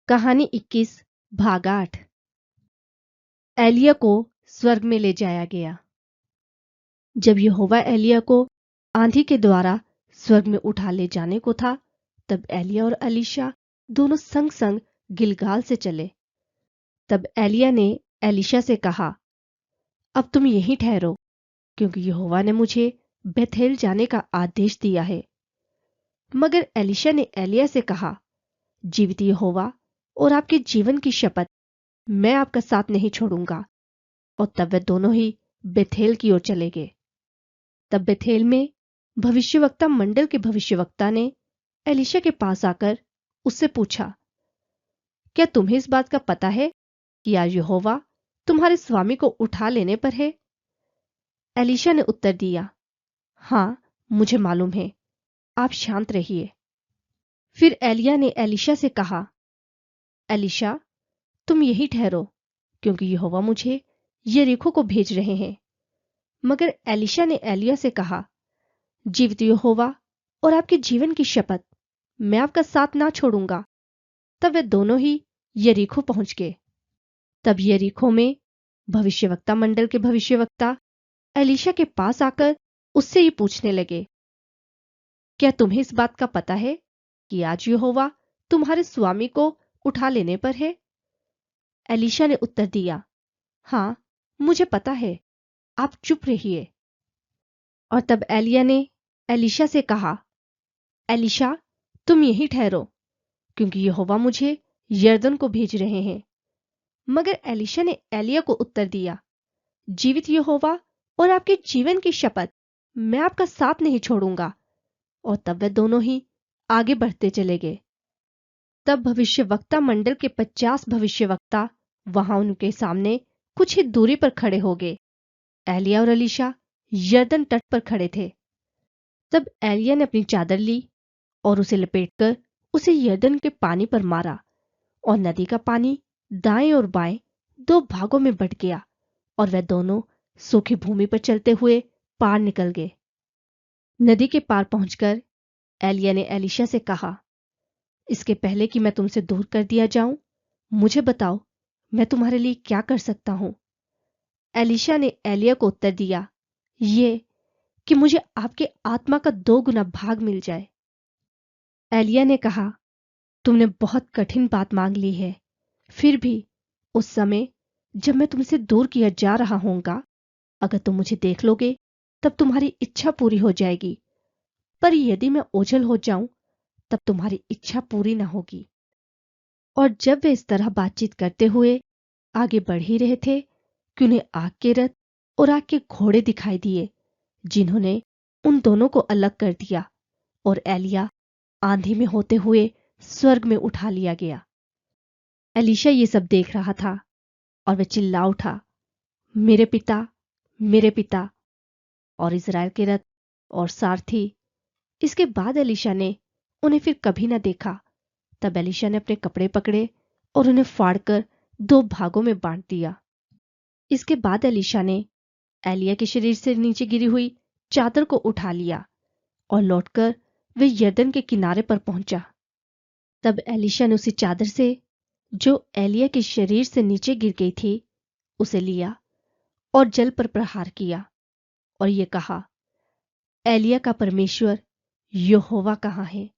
कहानी 21 भाग 8। एलिया को स्वर्ग में ले जाया गया। जब यहोवा एलिया को आंधी के द्वारा स्वर्ग में उठा ले जाने को था, तब एलिया और एलीशा दोनों संग संग गिलगाल से चले। तब एलिया ने एलीशा से कहा, अब तुम यहीं ठहरो, क्योंकि यहोवा ने मुझे बेथेल जाने का आदेश दिया है। मगर एलीशा ने एलिया से कहा, जीवित यहोवा और आपके जीवन की शपथ, मैं आपका साथ नहीं छोड़ूंगा। और तब वे दोनों ही बेथेल की ओर चले गए। तब बेथेल में भविष्यवक्ता मंडल के भविष्यवक्ता ने एलीशा के पास आकर उससे पूछा, क्या तुम्हें इस बात का पता है कि आज यहोवा तुम्हारे स्वामी को उठा लेने पर है? एलीशा ने उत्तर दिया, हाँ, मुझे मालूम है, आप शांत रहिए। फिर एलिया ने एलीशा से कहा, एलीशा, तुम यहीं ठहरो, क्योंकि यहोवा मुझे यरीहो को भेज रहे हैं। मगर एलीशा ने एलिया से कहा, जीवित यहोवा और आपके जीवन की शपथ, मैं आपका साथ ना छोड़ूंगा। तब वे दोनों ही यरीहो पहुंच गए। तब यरीहो में भविष्यवक्ता मंडल के भविष्यवक्ता एलीशा के पास आकर उससे ये पूछने लगे, क्या तुम्हें इस बात का पता है कि आज यहोवा तुम्हारे स्वामी को उठा लेने पर है? एलीशा ने उत्तर दिया, हाँ, मुझे पता है, आप चुप रहिए। और तब एलिया ने एलीशा से कहा, एलीशा, तुम यहीं ठहरो, क्योंकि यहोवा मुझे यरदन को भेज रहे हैं। मगर एलीशा ने एलिया को उत्तर दिया, जीवित यहोवा और आपके जीवन की शपथ, मैं आपका साथ नहीं छोड़ूंगा। और तब वे दोनों ही आगे बढ़ते चले गए। तब भविष्यवक्ता मंडल के 50 भविष्यवक्ता वहां उनके सामने कुछ ही दूरी पर खड़े हो गए। एलिया और एलीशा यरदन तट पर खड़े थे। तब एलिया ने अपनी चादर ली और उसे लपेटकर उसे यरदन के पानी पर मारा, और नदी का पानी दाएं और बाएं 2 भागों में बंट गया, और वह दोनों सूखी भूमि पर चलते हुए पार निकल गए। नदी के पार पहुंचकर एलिया ने एलीशा से कहा, इसके पहले कि मैं तुमसे दूर कर दिया जाऊं, मुझे बताओ, मैं तुम्हारे लिए क्या कर सकता हूं? एलीशा ने एलिया को उत्तर दिया, ये कि मुझे आपके आत्मा का 2 गुना भाग मिल जाए। एलिया ने कहा, तुमने बहुत कठिन बात मांग ली है। फिर भी उस समय जब मैं तुमसे दूर किया जा रहा होऊंगा, अगर तुम मुझे देख लोगे, तब तुम्हारी इच्छा पूरी हो जाएगी। पर यदि मैं ओझल हो जाऊं, तब तुम्हारी इच्छा पूरी ना होगी। और जब वे इस तरह बातचीत करते हुए आगे बढ़ ही रहे थे कि उन्हें आग के रथ और आग के घोड़े दिखाई दिए, जिन्होंने उन दोनों को अलग कर दिया, और एलिया आंधी में होते हुए स्वर्ग में उठा लिया गया। एलीशा ये सब देख रहा था, और वह चिल्ला उठा, मेरे पिता, मेरे पिता! और इज़राइल के रथ और सारथी। इसके बाद एलीशा ने उन्हें फिर कभी न देखा। तब एलीशा ने अपने कपड़े पकड़े और उन्हें फाड़कर 2 भागों में बांट दिया। इसके बाद एलीशा ने एलिया के शरीर से नीचे गिरी हुई चादर को उठा लिया, और लौटकर वे यरदन के किनारे पर पहुंचा। तब एलीशा ने उसी चादर से जो एलिया के शरीर से नीचे गिर गई थी, उसे लिया और जल पर प्रहार किया, और ये कहा, एलिया का परमेश्वर यहोवा कहाँ है?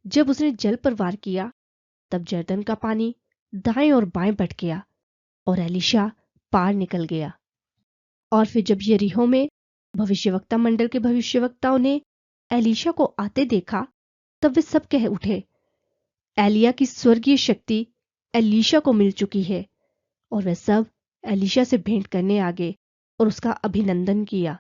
जब उसने जल पर वार किया, तब यरदन का पानी दाएं और बाएं बट गया, और एलीशा पार निकल गया। और फिर जब यरीहो में भविष्यवक्ता मंडल के भविष्यवक्ताओं ने एलीशा को आते देखा, तब वे सब कह उठे, एलिया की स्वर्गीय शक्ति एलीशा को मिल चुकी है। और वे सब एलीशा से भेंट करने आ गए और उसका अभिनंदन किया।